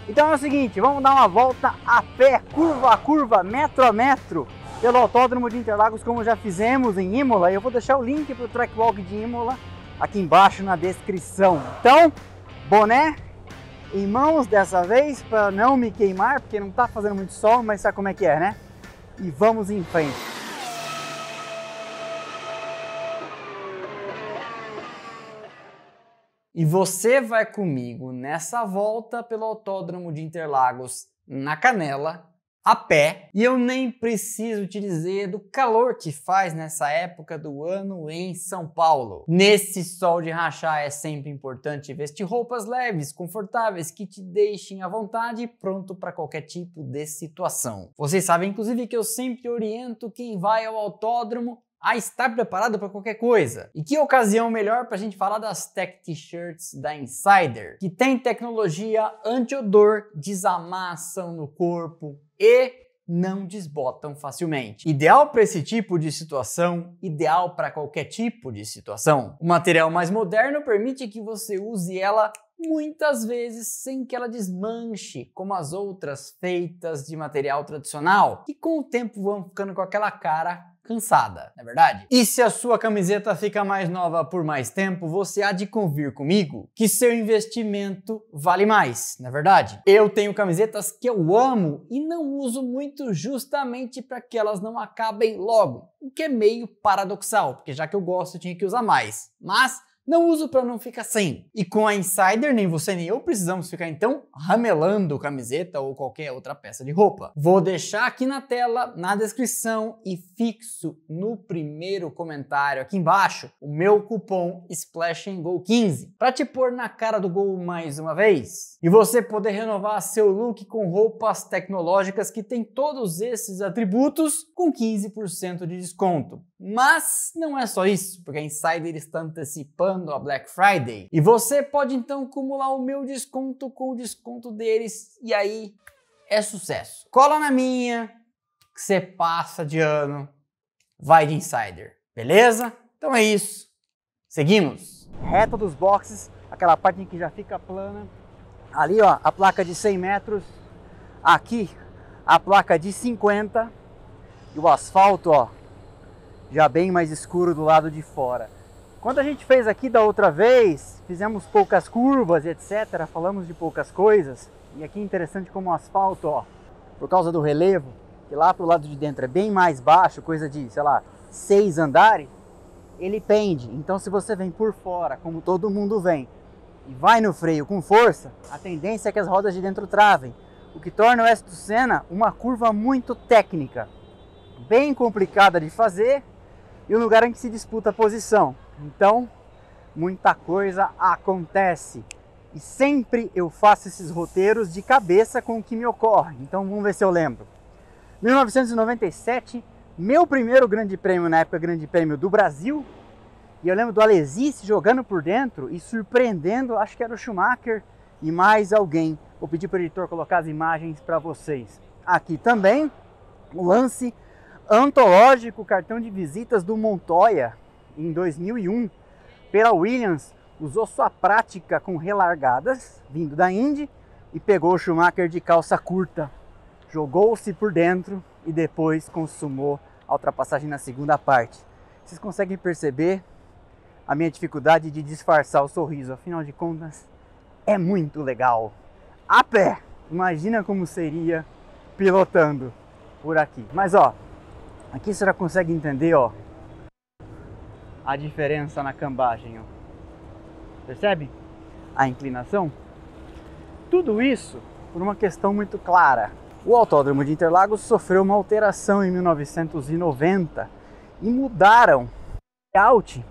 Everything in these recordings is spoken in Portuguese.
Então é o seguinte, vamos dar uma volta a pé, curva a curva, metro a metro, pelo Autódromo de Interlagos, como já fizemos em Imola. E eu vou deixar o link para o Track Walk de Imola aqui embaixo na descrição. Então, boné em mãos dessa vez, para não me queimar, porque não está fazendo muito sol, mas sabe como é que é, né? E vamos em frente. E você vai comigo nessa volta pelo Autódromo de Interlagos na Canela, a pé. E eu nem preciso te dizer do calor que faz nessa época do ano em São Paulo. Nesse sol de rachar é sempre importante vestir roupas leves, confortáveis, que te deixem à vontade e pronto para qualquer tipo de situação. Vocês sabem, inclusive, que eu sempre oriento quem vai ao autódromo a estar preparado para qualquer coisa. E que ocasião melhor para a gente falar das Tech T-shirts da Insider, que tem tecnologia anti-odor, desamassam no corpo e não desbotam facilmente. Ideal para esse tipo de situação, ideal para qualquer tipo de situação. O material mais moderno permite que você use ela muitas vezes sem que ela desmanche, como as outras feitas de material tradicional, que com o tempo vão ficando com aquela cara cansada, não é verdade? E se a sua camiseta fica mais nova por mais tempo, você há de convir comigo que seu investimento vale mais, não é verdade? Eu tenho camisetas que eu amo e não uso muito justamente para que elas não acabem logo, o que é meio paradoxal, porque já que eu gosto eu tinha que usar mais, mas não uso para não ficar sem. E com a Insider, nem você nem eu precisamos ficar então ramelando camiseta ou qualquer outra peça de roupa. Vou deixar aqui na tela, na descrição e fixo no primeiro comentário aqui embaixo o meu cupom SPLASH&GO15 para te pôr na cara do gol mais uma vez. E você poder renovar seu look com roupas tecnológicas que tem todos esses atributos com 15% de desconto. Mas não é só isso, porque a Insider está antecipando a Black Friday e você pode então acumular o meu desconto com o desconto deles e aí é sucesso. Cola na minha, que você passa de ano, vai de Insider, beleza? Então é isso, seguimos. Reta dos boxes, aquela parte em que já fica plana, ali ó, a placa de 100 metros, aqui a placa de 50 e o asfalto ó, já bem mais escuro do lado de fora. Quando a gente fez aqui da outra vez, fizemos poucas curvas, etc. Falamos de poucas coisas. E aqui é interessante como o asfalto, ó, por causa do relevo, que lá pro lado de dentro é bem mais baixo, coisa de, sei lá, 6 andares, ele pende. Então se você vem por fora, como todo mundo vem, e vai no freio com força, a tendência é que as rodas de dentro travem. O que torna o Ayrton Senna uma curva muito técnica, bem complicada de fazer, e um lugar em que se disputa a posição. Então, muita coisa acontece. E sempre eu faço esses roteiros de cabeça com o que me ocorre. Então, vamos ver se eu lembro. 1997, meu primeiro grande prêmio, na época Grande Prêmio do Brasil. E eu lembro do Alesice jogando por dentro e surpreendendo, acho que era o Schumacher e mais alguém. Vou pedir para o editor colocar as imagens para vocês. Aqui também, o lance antológico, cartão de visitas do Montoya em 2001 pela Williams. Usou sua prática com relargadas vindo da Indy e pegou o Schumacher de calça curta, jogou-se por dentro e depois consumou a ultrapassagem na segunda parte. Vocês conseguem perceber a minha dificuldade de disfarçar o sorriso? Afinal de contas é muito legal a pé. Imagina como seria pilotando por aqui. Mas ó, aqui você já consegue entender, ó, a diferença na cambagem, ó. Percebe a inclinação? Tudo isso por uma questão muito clara. O Autódromo de Interlagos sofreu uma alteração em 1990 e mudaram o layout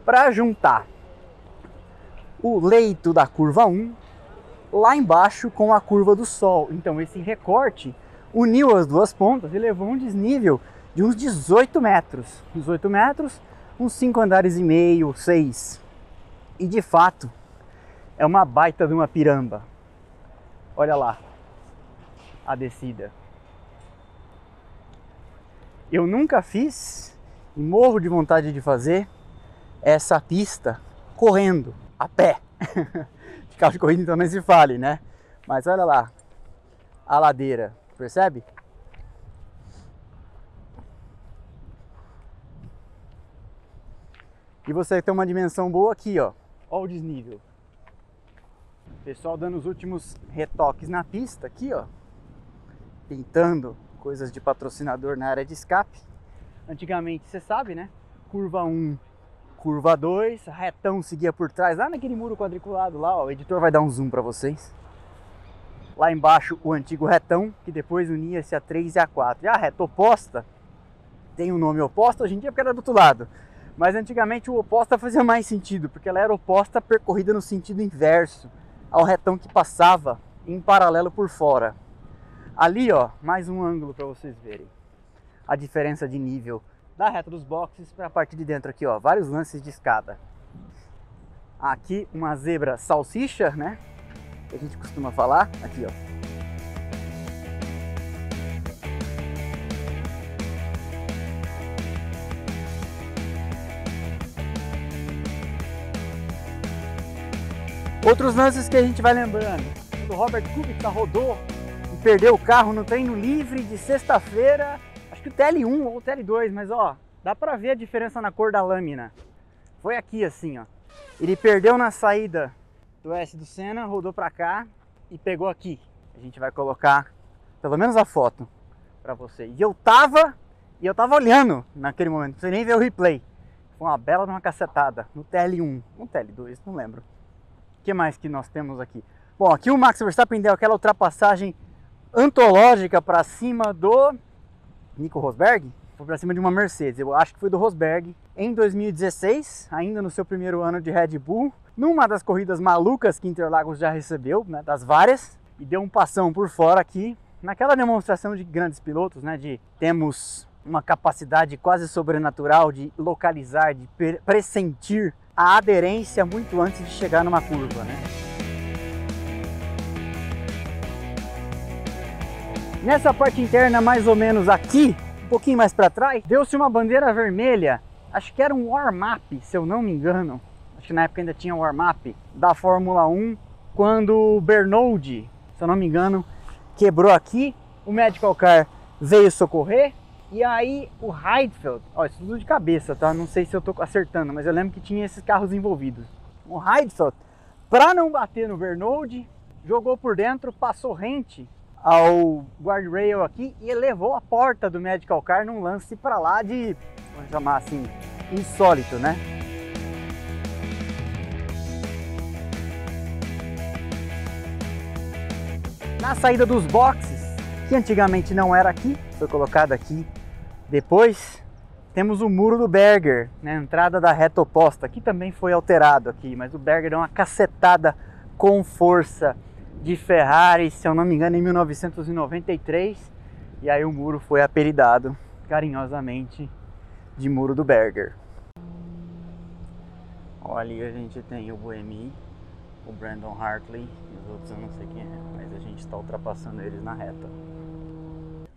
para juntar o leito da curva 1 lá embaixo com a curva do Sol. Então esse recorte uniu as duas pontas e levou um desnível de uns 18 metros. 18 metros, uns 5 andares e meio, 6. E de fato, é uma baita de uma piramba. Olha lá, a descida. Eu nunca fiz, e morro de vontade de fazer, essa pista correndo, a pé. De carro de corrida então nem se fale, né? Mas olha lá, a ladeira, percebe? E você tem uma dimensão boa aqui, ó. Olha o desnível. Pessoal dando os últimos retoques na pista aqui, ó. Pintando coisas de patrocinador na área de escape. Antigamente, você sabe, né? Curva 1, curva 2, retão seguia por trás, lá naquele muro quadriculado lá, ó. O editor vai dar um zoom para vocês. Lá embaixo, o antigo retão, que depois unia-se a 3 e a 4. E a reta oposta, tem um nome oposto hoje em dia porque era do outro lado. Mas antigamente o oposta fazia mais sentido, porque ela era oposta percorrida no sentido inverso ao retão que passava em paralelo por fora. Ali, ó, mais um ângulo para vocês verem a diferença de nível da reta dos boxes para a parte de dentro aqui, ó, vários lances de escada. Aqui uma zebra salsicha, né, que a gente costuma falar, aqui, ó. Outros lances que a gente vai lembrando, quando o Robert Kubica rodou e perdeu o carro no treino livre de sexta-feira, acho que o TL1 ou o TL2, mas ó, dá pra ver a diferença na cor da lâmina. Foi aqui assim, ó. Ele perdeu na saída do S do Senna, rodou pra cá e pegou aqui. A gente vai colocar pelo menos a foto pra vocês. E eu tava olhando naquele momento, não sei nem ver o replay. Foi uma bela de uma cacetada no TL1, no TL2, não lembro. O que mais que nós temos aqui? Bom, aqui o Max Verstappen deu aquela ultrapassagem antológica para cima do Nico Rosberg, foi para cima de uma Mercedes, eu acho que foi do Rosberg, em 2016, ainda no seu primeiro ano de Red Bull, numa das corridas malucas que Interlagos já recebeu, né, das várias, e deu um passão por fora aqui, naquela demonstração de grandes pilotos, né, de temos uma capacidade quase sobrenatural de localizar, de pressentir a aderência muito antes de chegar numa curva, né? Nessa parte interna, mais ou menos aqui, um pouquinho mais para trás, deu-se uma bandeira vermelha, acho que era um warm-up, se eu não me engano, acho que na época ainda tinha um warm-up da Fórmula 1, quando o Bernoulli, se eu não me engano, quebrou aqui, o Medical Car veio socorrer, e aí o Heidfeld, ó, isso tudo de cabeça, tá? Não sei se eu tô acertando, mas eu lembro que tinha esses carros envolvidos. O Heidfeld, para não bater no Bernoulli, jogou por dentro, passou rente ao guardrail aqui e levou a porta do Medical Car num lance para lá de, vamos chamar assim, insólito, né? Na saída dos boxes, que antigamente não era aqui, foi colocado aqui depois, temos o muro do Berger, né, a entrada da reta oposta, que também foi alterado aqui, mas o Berger deu uma cacetada com força de Ferrari, se eu não me engano, em 1993, e aí o muro foi apelidado carinhosamente de muro do Berger. Olha, ali a gente tem o Buemi, o Brandon Hartley, e os outros eu não sei quem é, mas a gente está ultrapassando eles na reta.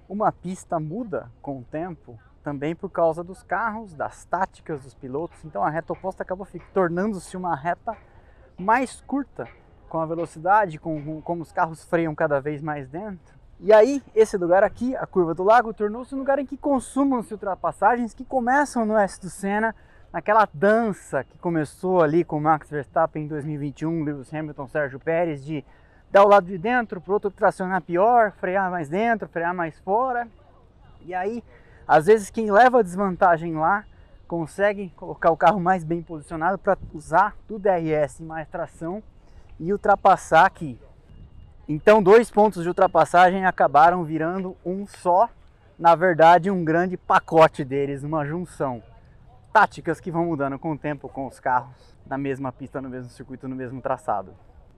Uma pista muda com o tempo também por causa dos carros, das táticas dos pilotos, então a reta oposta acabou tornando-se uma reta mais curta, com a velocidade, como os carros freiam cada vez mais dentro. E aí, esse lugar aqui, a curva do lago, tornou-se um lugar em que consumam-se ultrapassagens que começam no S do Senna, naquela dança que começou ali com Max Verstappen em 2021, Lewis Hamilton, Sérgio Pérez, de dar o lado de dentro para o outro tracionar pior, frear mais dentro, frear mais fora. E aí, às vezes quem leva a desvantagem lá consegue colocar o carro mais bem posicionado para usar do DRS mais tração e ultrapassar aqui. Então 2 pontos de ultrapassagem acabaram virando um só, na verdade um grande pacote deles, uma junção. Táticas que vão mudando com o tempo com os carros na mesma pista, no mesmo circuito, no mesmo traçado.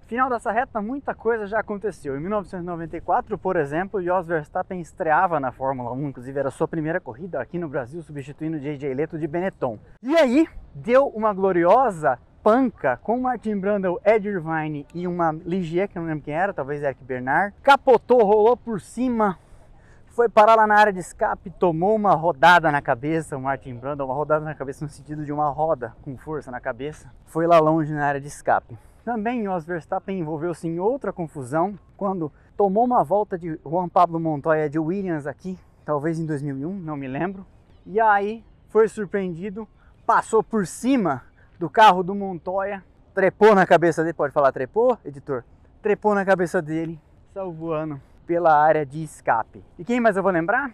Final dessa reta, muita coisa já aconteceu. Em 1994, por exemplo, Jos Verstappen estreava na Fórmula 1, inclusive era a sua primeira corrida aqui no Brasil, substituindo J.J. Leto de Benetton. E aí, deu uma gloriosa panca com Martin Brundle, Ed Irvine e uma Ligier, que eu não lembro quem era, talvez Eric Bernard. Capotou, rolou por cima, foi parar lá na área de escape, tomou uma rodada na cabeça, o Martin Brundle, uma rodada na cabeça no sentido de uma roda com força na cabeça. Foi lá longe na área de escape. também Jos Verstappen envolveu-se em outra confusão quando tomou uma volta de Juan Pablo Montoya de Williams aqui, talvez em 2001, não me lembro. E aí foi surpreendido, passou por cima do carro do Montoya, trepou na cabeça dele, pode falar trepou, editor? Trepou na cabeça dele, saiu voando pela área de escape. E quem mais eu vou lembrar?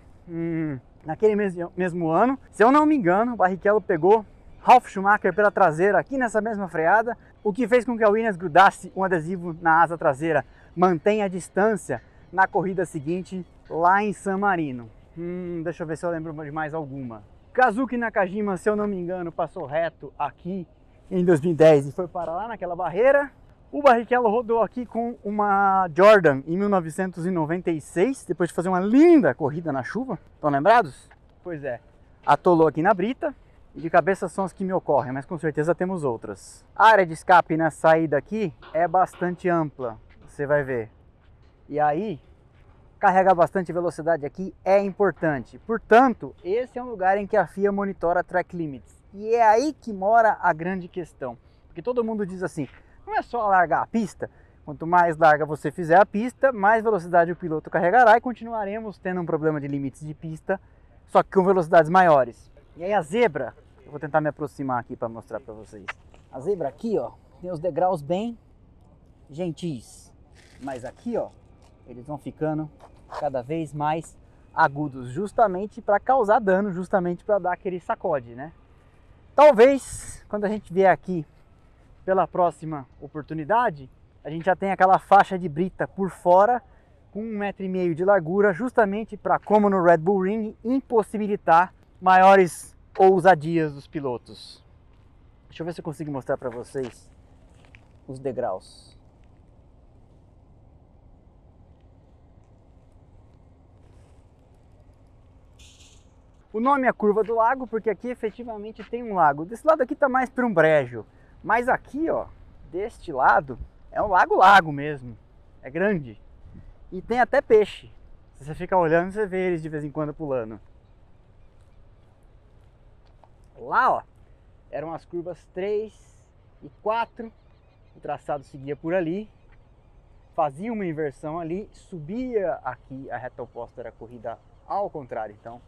Naquele mesmo ano, se eu não me engano, o Barrichello pegou Ralf Schumacher pela traseira aqui nessa mesma freada, o que fez com que a Williams grudasse um adesivo na asa traseira. Mantém a distância na corrida seguinte lá em San Marino. Deixa eu ver se eu lembro de mais alguma. Kazuki Nakajima, se eu não me engano, passou reto aqui em 2010 e foi parar lá naquela barreira. O Barrichello rodou aqui com uma Jordan em 1996, depois de fazer uma linda corrida na chuva. Estão lembrados? Pois é. Atolou aqui na brita. E de cabeça são as que me ocorrem, mas com certeza temos outras. A área de escape na saída aqui é bastante ampla, você vai ver. E aí, carregar bastante velocidade aqui é importante. Portanto, esse é um lugar em que a FIA monitora track limits. E é aí que mora a grande questão. Porque todo mundo diz assim, não é só largar a pista. Quanto mais larga você fizer a pista, mais velocidade o piloto carregará e continuaremos tendo um problema de limites de pista, só que com velocidades maiores. E aí a zebra, eu vou tentar me aproximar aqui para mostrar para vocês. A zebra aqui, ó, tem os degraus bem gentis. Mas aqui, ó, eles vão ficando cada vez mais agudos, justamente para causar dano, justamente para dar aquele sacode, né? Talvez, quando a gente vier aqui pela próxima oportunidade, a gente já tem aquela faixa de brita por fora com 1,5 m de largura, justamente para, como no Red Bull Ring, impossibilitar maiores ousadias dos pilotos. Deixa eu ver se eu consigo mostrar para vocês os degraus. O nome é Curva do Lago porque aqui efetivamente tem um lago. Desse lado aqui tá mais para um brejo, mas aqui, ó, deste lado é um lago mesmo. É grande e tem até peixe. Se você ficar olhando, você vê eles de vez em quando pulando. Lá, ó, eram as curvas 3 e 4, o traçado seguia por ali, fazia uma inversão ali, subia aqui, a reta oposta era corrida ao contrário, então,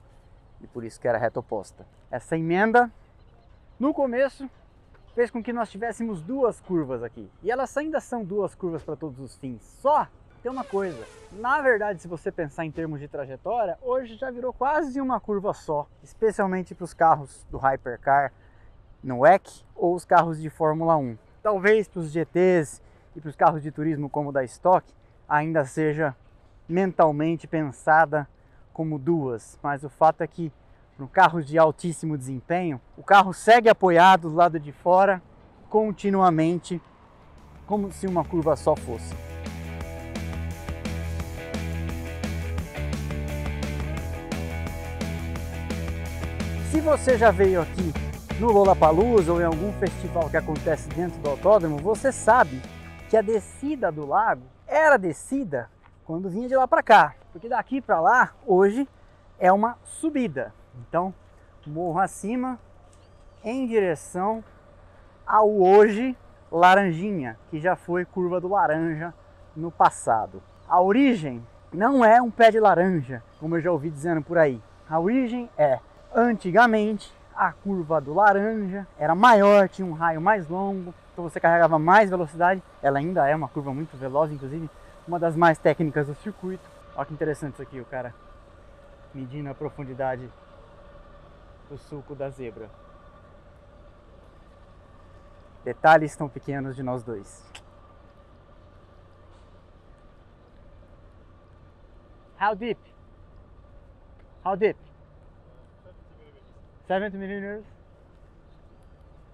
e por isso que era reta oposta. Essa emenda, no começo, fez com que nós tivéssemos duas curvas aqui, e elas ainda são duas curvas para todos os fins, só tem uma coisa, na verdade, se você pensar em termos de trajetória, hoje já virou quase uma curva só, especialmente para os carros do Hypercar no WEC ou os carros de Fórmula 1. Talvez para os GTs e para os carros de turismo como o da Stock ainda seja mentalmente pensada como duas, mas o fato é que no carros de altíssimo desempenho, o carro segue apoiado do lado de fora continuamente, como se uma curva só fosse. Se você já veio aqui no Lollapalooza ou em algum festival que acontece dentro do autódromo, você sabe que a descida do lago era descida quando vinha de lá para cá, porque daqui para lá hoje é uma subida. Então, morro acima em direção ao hoje Laranjinha, que já foi Curva do Laranja no passado. A origem não é um pé de laranja, como eu já ouvi dizendo por aí. A origem é, antigamente, a Curva do Laranja era maior, tinha um raio mais longo, então você carregava mais velocidade. Ela ainda é uma curva muito veloz, inclusive uma das mais técnicas do circuito. Olha que interessante isso aqui, o cara medindo a profundidade do sulco da zebra. Detalhes tão pequenos de nós dois. How deep? How deep? 70 mm.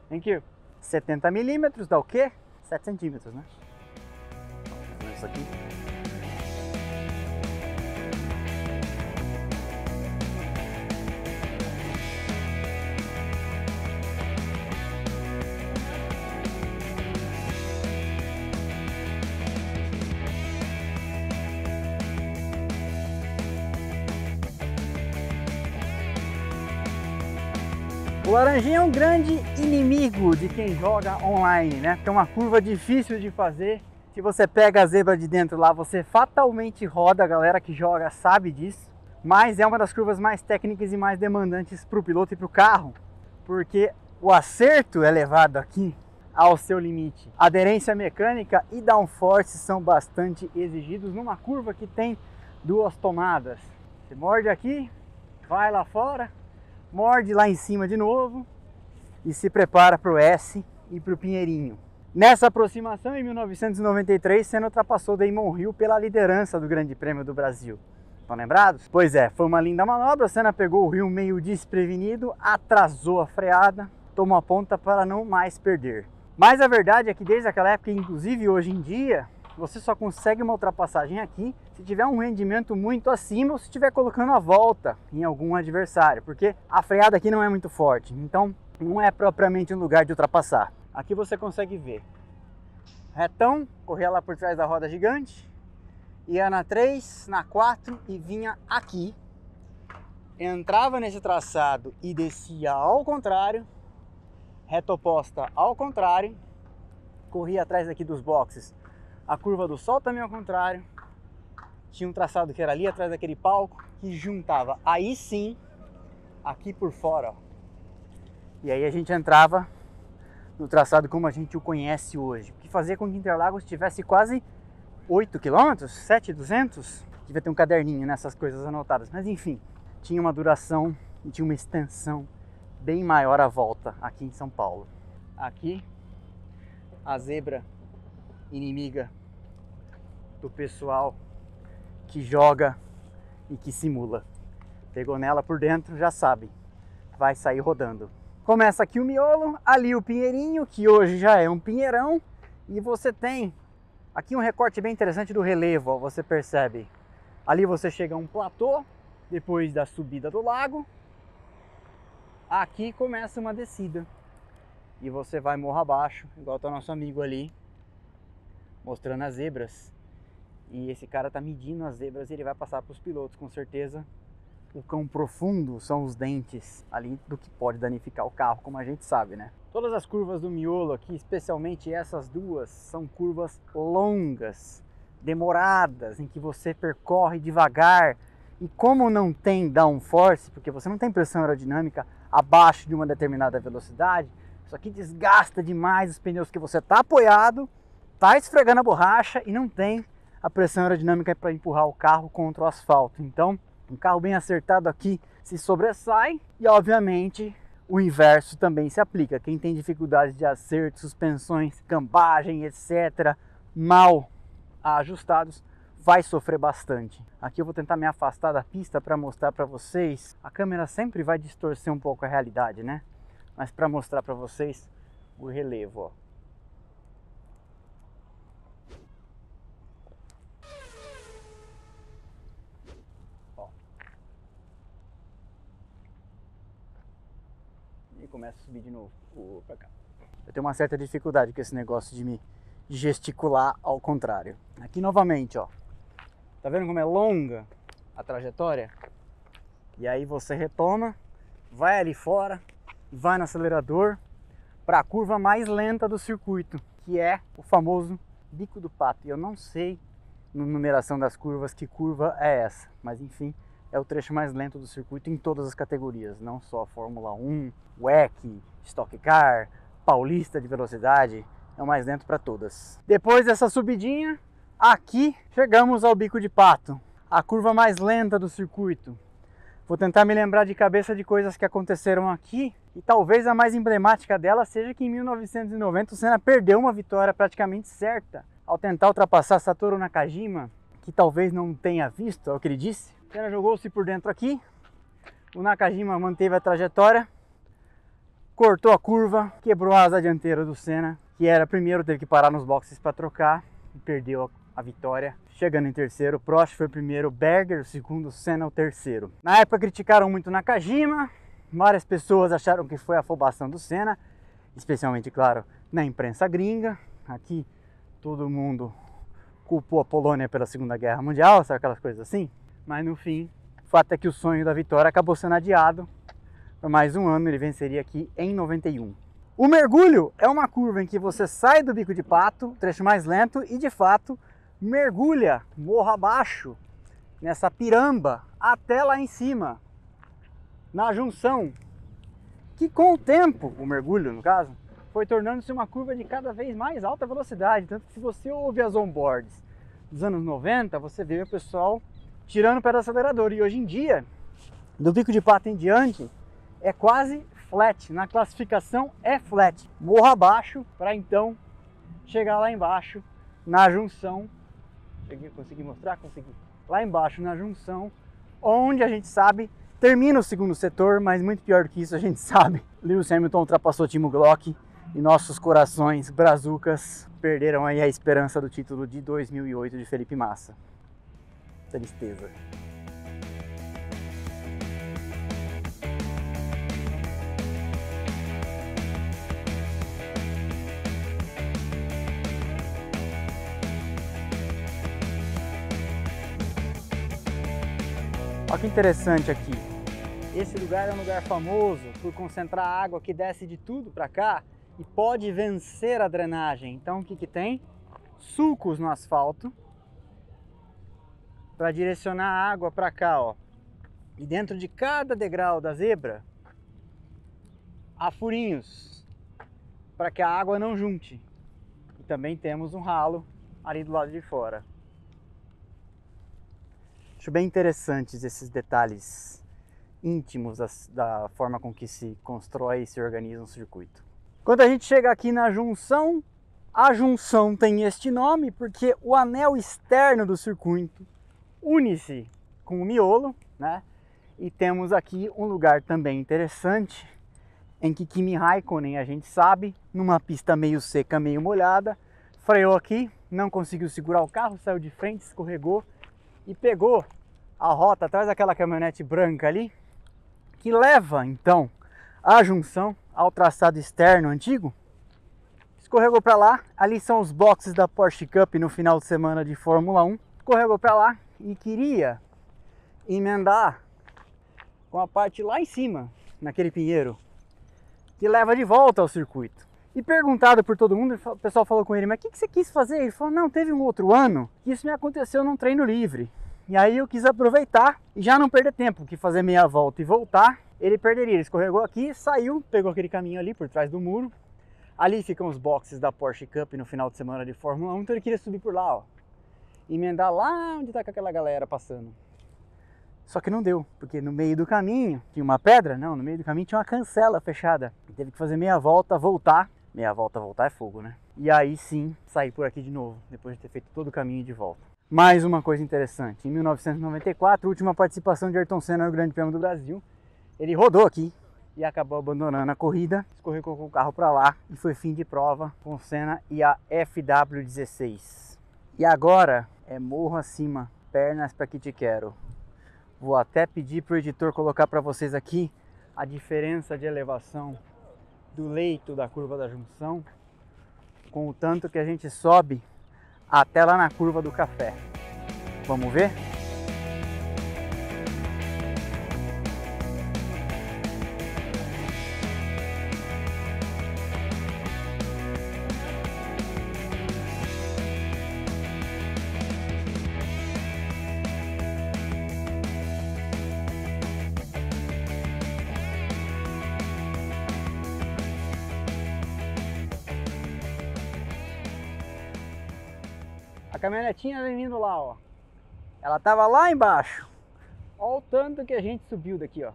Thank you. 70 milímetros dá o quê? 7 centímetros, né? Isso aqui. O laranjinha é um grande inimigo de quem joga online, né? Porque é uma curva difícil de fazer. Se você pega a zebra de dentro lá, você fatalmente roda, a galera que joga sabe disso. Mas é uma das curvas mais técnicas e mais demandantes para o piloto e para o carro, porque o acerto é levado aqui ao seu limite. Aderência mecânica e downforce são bastante exigidos numa curva que tem duas tomadas. Você morde aqui, vai lá fora, morde lá em cima de novo e se prepara para o S e para o Pinheirinho. Nessa aproximação, em 1993, Senna ultrapassou Damon Hill pela liderança do Grande Prêmio do Brasil. Estão lembrados? Pois é, foi uma linda manobra. Senna pegou o Hill meio desprevenido, atrasou a freada, tomou a ponta para não mais perder. Mas a verdade é que desde aquela época, inclusive hoje em dia, você só consegue uma ultrapassagem aqui se tiver um rendimento muito acima ou se estiver colocando a volta em algum adversário, porque a freada aqui não é muito forte, então não é propriamente um lugar de ultrapassar. Aqui você consegue ver retão, corria lá por trás da roda gigante, ia na 3, na 4 e vinha aqui, entrava nesse traçado e descia ao contrário, reta oposta ao contrário, corria atrás aqui dos boxes, a curva do sol também ao contrário, tinha um traçado que era ali atrás daquele palco, que juntava aí sim, aqui por fora, ó. E aí a gente entrava no traçado como a gente o conhece hoje, que fazia com que Interlagos tivesse quase 8 km, 7,200, devia ter um caderninho nessas coisas anotadas, mas enfim, tinha uma duração e tinha uma extensão bem maior a volta aqui em São Paulo. Aqui, a zebra inimiga do pessoal que joga e que simula. Pegou nela por dentro, já sabe, vai sair rodando. Começa aqui o miolo, ali o Pinheirinho, que hoje já é um pinheirão, e você tem aqui um recorte bem interessante do relevo, ó, você percebe. Ali você chega a um platô, depois da subida do lago, aqui começa uma descida. E você vai morro abaixo, igual tá o nosso amigo ali, mostrando as zebras. E esse cara tá medindo as zebras e ele vai passar para os pilotos, com certeza. O quão profundo são os dentes ali do que pode danificar o carro, como a gente sabe, né? Todas as curvas do miolo aqui, especialmente essas duas, são curvas longas, demoradas, em que você percorre devagar. E como não tem downforce, porque você não tem pressão aerodinâmica abaixo de uma determinada velocidade, isso aqui desgasta demais os pneus que você está apoiado, está esfregando a borracha e não tem a pressão aerodinâmica para empurrar o carro contra o asfalto. Então, um carro bem acertado aqui se sobressai e, obviamente, o inverso também se aplica. Quem tem dificuldades de acerto, suspensões, cambagem, etc., mal ajustados, vai sofrer bastante. Aqui eu vou tentar me afastar da pista para mostrar para vocês. A câmera sempre vai distorcer um pouco a realidade, né? Mas para mostrar para vocês o relevo, ó. E começa a subir de novo para cá. Eu tenho uma certa dificuldade com esse negócio de me gesticular ao contrário. Aqui novamente, ó. Tá vendo como é longa a trajetória? E aí você retoma, vai ali fora, vai no acelerador para a curva mais lenta do circuito, que é o famoso Bico do Pato. E eu não sei, na numeração das curvas, que curva é essa, mas enfim, é o trecho mais lento do circuito em todas as categorias, não só Fórmula 1, WEC, Stock Car, Paulista de velocidade, é o mais lento para todas. Depois dessa subidinha, aqui chegamos ao Bico de Pato, a curva mais lenta do circuito. Vou tentar me lembrar de cabeça de coisas que aconteceram aqui, e talvez a mais emblemática dela seja que em 1990 o Senna perdeu uma vitória praticamente certa ao tentar ultrapassar Satoru Nakajima, que talvez não tenha visto, é o que ele disse. O Senna jogou-se por dentro aqui, o Nakajima manteve a trajetória, cortou a curva, quebrou a asa dianteira do Senna, que era primeiro, teve que parar nos boxes para trocar e perdeu a vitória. Chegando em terceiro, Prost foi o primeiro, Berger o segundo, Senna o terceiro. Na época criticaram muito Nakajima, várias pessoas acharam que foi a afobação do Senna, especialmente, claro, na imprensa gringa. Aqui todo mundo culpou a Polônia pela Segunda Guerra Mundial, sabe aquelas coisas assim? Mas no fim, o fato é que o sonho da vitória acabou sendo adiado Por mais um ano ele venceria aqui em 91. O mergulho é uma curva em que você sai do Bico de Pato, trecho mais lento, e de fato mergulha morro abaixo, nessa piramba, até lá em cima, na junção, que com o tempo, o mergulho no caso, foi tornando-se uma curva de cada vez mais alta velocidade. Tanto que se você ouve as onboards dos anos 90, você vê o pessoal tirando o pé do acelerador. E hoje em dia, do Bico de Pato em diante, é quase flat. Na classificação é flat. Morro abaixo para então chegar lá embaixo na junção. Consegui mostrar? Consegui. Lá embaixo na junção, onde a gente sabe termina o segundo setor, mas muito pior do que isso a gente sabe. Lewis Hamilton ultrapassou Timo Glock e nossos corações brazucas perderam aí a esperança do título de 2008 de Felipe Massa. Tristeza. Olha que interessante aqui. Esse lugar é um lugar famoso por concentrar água que desce de tudo para cá e pode vencer a drenagem. Então o que que tem? Sulcos no asfalto para direcionar a água para cá, ó. E dentro de cada degrau da zebra há furinhos para que a água não junte. E também temos um ralo ali do lado de fora. Acho bem interessantes esses detalhes íntimos da forma com que se constrói e se organiza um circuito. Quando a gente chega aqui na junção, a junção tem este nome porque o anel externo do circuito une-se com o miolo, né? E temos aqui um lugar também interessante em que Kimi Raikkonen, a gente sabe, numa pista meio seca, meio molhada, freou aqui, não conseguiu segurar o carro, saiu de frente, escorregou e pegou a rota atrás daquela caminhonete branca ali, que leva então a junção ao traçado externo antigo. Escorregou para lá, ali são os boxes da Porsche Cup no final de semana de Fórmula 1. Escorregou para lá e queria emendar com a parte lá em cima, naquele pinheiro, que leva de volta ao circuito. E perguntado por todo mundo, o pessoal falou com ele, mas o que você quis fazer? Ele falou, não, teve um outro ano que isso me aconteceu num treino livre. E aí eu quis aproveitar e já não perder tempo, que fazer meia volta e voltar, ele perderia. Ele escorregou aqui, saiu, pegou aquele caminho ali por trás do muro. Ali ficam os boxes da Porsche Cup no final de semana de Fórmula 1, então ele queria subir por lá, ó. Emendar lá onde tá aquela galera passando. Só que não deu, porque no meio do caminho tinha uma pedra, não, no meio do caminho tinha uma cancela fechada. Ele teve que fazer meia volta, voltar. Meia volta, voltar é fogo, né? E aí sim, sair por aqui de novo, depois de ter feito todo o caminho de volta. Mais uma coisa interessante, em 1994, última participação de Ayrton Senna no Grande Prêmio do Brasil, ele rodou aqui e acabou abandonando a corrida, escorregou com o carro para lá e foi fim de prova com Senna e a FW16. E agora é morro acima, pernas para que te quero. Vou até pedir para o editor colocar para vocês aqui a diferença de elevação do leito da curva da junção com o tanto que a gente sobe até lá na curva do café. Vamos ver? A caminhonetinha vem vindo lá, ó. Ela tava lá embaixo. Olha o tanto que a gente subiu daqui, ó.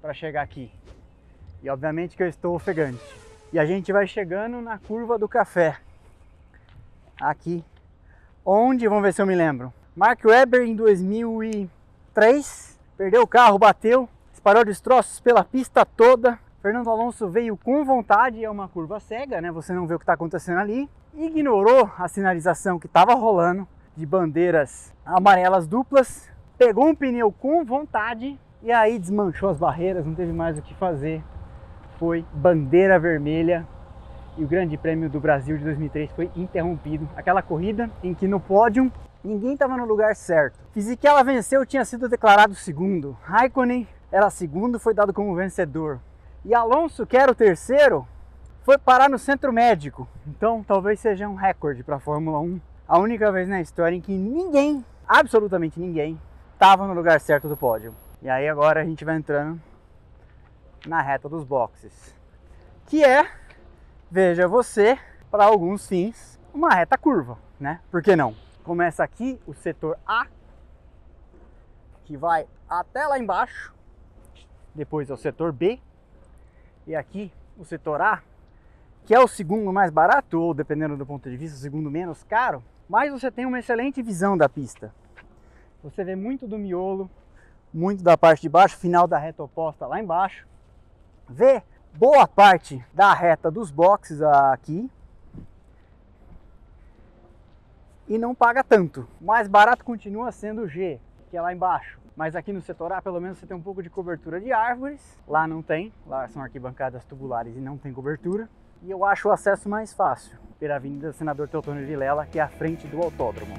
Para chegar aqui. E obviamente que eu estou ofegante. E a gente vai chegando na curva do café. Aqui. Onde, vamos ver se eu me lembro. Mark Webber em 2003. Perdeu o carro, bateu. Disparou destroços pela pista toda. Fernando Alonso veio com vontade. É uma curva cega, né? Você não vê o que está acontecendo ali. Ignorou a sinalização que estava rolando de bandeiras amarelas duplas, pegou um pneu com vontade e aí desmanchou as barreiras, não teve mais o que fazer, foi bandeira vermelha e o Grande Prêmio do Brasil de 2003 foi interrompido. Aquela corrida em que no pódio ninguém estava no lugar certo. Fisichella venceu, tinha sido declarado segundo. Raikkonen era segundo, foi dado como vencedor. E Alonso, que era o terceiro, foi parar no centro médico. Então talvez seja um recorde para a Fórmula 1. A única vez na história em que ninguém, absolutamente ninguém, estava no lugar certo do pódio. E aí agora a gente vai entrando na reta dos boxes, que é, veja você, para alguns fins, uma reta curva, né? Por que não? Começa aqui o setor A, que vai até lá embaixo, depois é o setor B, e aqui o setor A, que é o segundo mais barato, ou dependendo do ponto de vista, o segundo menos caro, mas você tem uma excelente visão da pista. Você vê muito do miolo, muito da parte de baixo, final da reta oposta lá embaixo, vê boa parte da reta dos boxes aqui, e não paga tanto. O mais barato continua sendo o G, que é lá embaixo. Mas aqui no setor A, pelo menos você tem um pouco de cobertura de árvores. Lá não tem, lá são arquibancadas tubulares e não tem cobertura. E eu acho o acesso mais fácil pela Avenida Senador Teotônio Vilela, que é a frente do autódromo.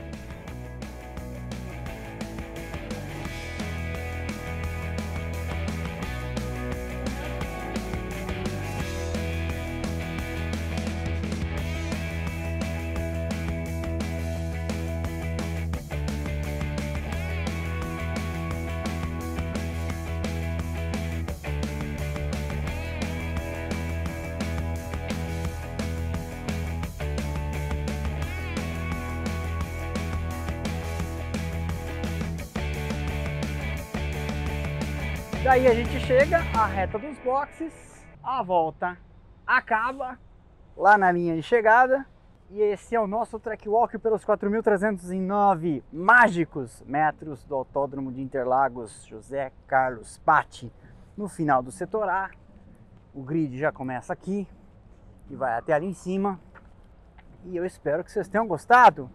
Daí a gente chega à reta dos boxes, a volta acaba lá na linha de chegada e esse é o nosso track walk pelos 4.309 mágicos metros do Autódromo de Interlagos José Carlos Patti. No final do setor A, o grid já começa aqui e vai até ali em cima e eu espero que vocês tenham gostado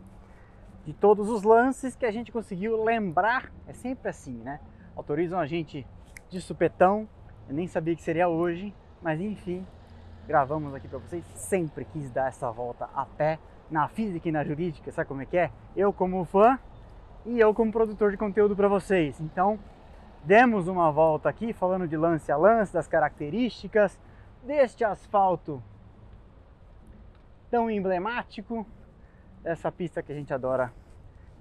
de todos os lances que a gente conseguiu lembrar. É sempre assim, né? Autorizam a gente de supetão, eu nem sabia que seria hoje, mas enfim, gravamos aqui para vocês. Sempre quis dar essa volta a pé, na física e na jurídica, sabe como é que é? Eu como fã e eu como produtor de conteúdo para vocês. Então, demos uma volta aqui falando de lance a lance, das características deste asfalto tão emblemático, dessa pista que a gente adora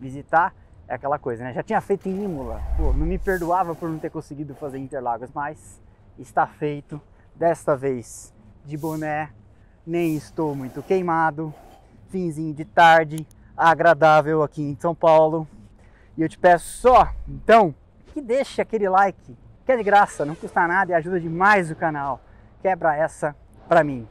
visitar. É aquela coisa, né? Já tinha feito em Imola, pô, não me perdoava por não ter conseguido fazer Interlagos, mas está feito. Desta vez de boné, nem estou muito queimado, finzinho de tarde, agradável aqui em São Paulo. E eu te peço só, então, que deixe aquele like, que é de graça, não custa nada e ajuda demais o canal. Quebra essa pra mim.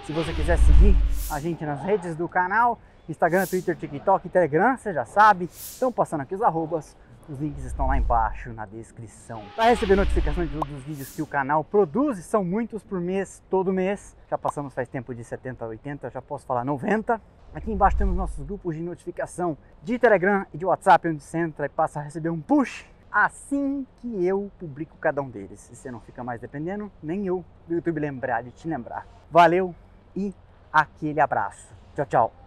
Se você quiser seguir a gente nas redes do canal, Instagram, Twitter, TikTok, Telegram, você já sabe. Estão passando aqui os arrobas, os links estão lá embaixo na descrição. Para receber notificação de todos os vídeos que o canal produz, são muitos por mês, todo mês. Já passamos faz tempo de 70 a 80, já posso falar 90. Aqui embaixo temos nossos grupos de notificação de Telegram e de WhatsApp, onde você entra e passa a receber um push assim que eu publico cada um deles. E você não fica mais dependendo, nem eu, do YouTube lembrar de te lembrar. Valeu e aquele abraço. Tchau, tchau.